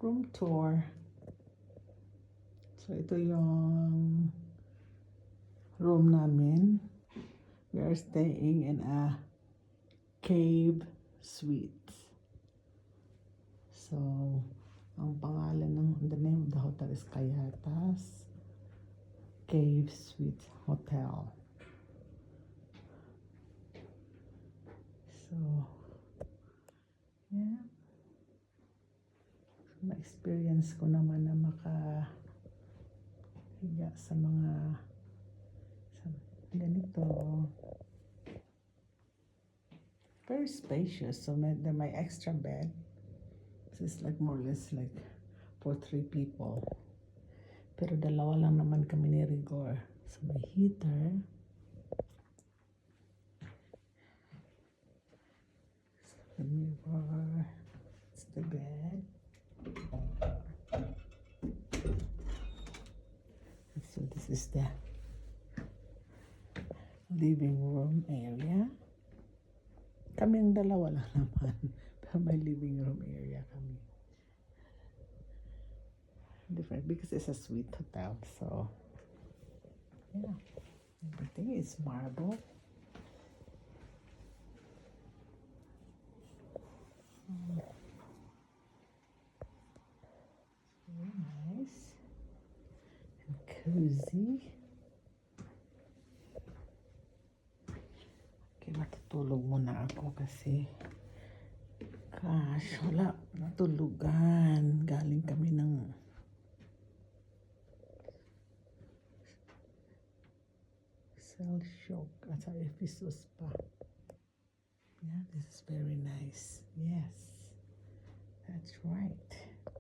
room tour. So, ito yung room namin. We are staying in a cave suite. So, ang pangalan the name of the hotel is Kayatas Cave Suite Hotel. So, yeah. Na-experience ko naman na makahiga sa ganito. Very spacious. So, may extra bed. This is like more or less like for 3 people. Pero dalawa lang naman kami ni Rigor. So, may heater. So, the mirror. It's the bed. So, this is the living room area. Kaming dalawa lang naman. Pero may living room area kami. Different because it's a suite hotel. So, yeah. Everything is marble. Very nice. And cozy. Okay, matutulog muna ako kasi gosh, wala natulugan. Galing kami ng cell shock at sa Ephesus pa. Yeah, this is very nice. Yes, that's right.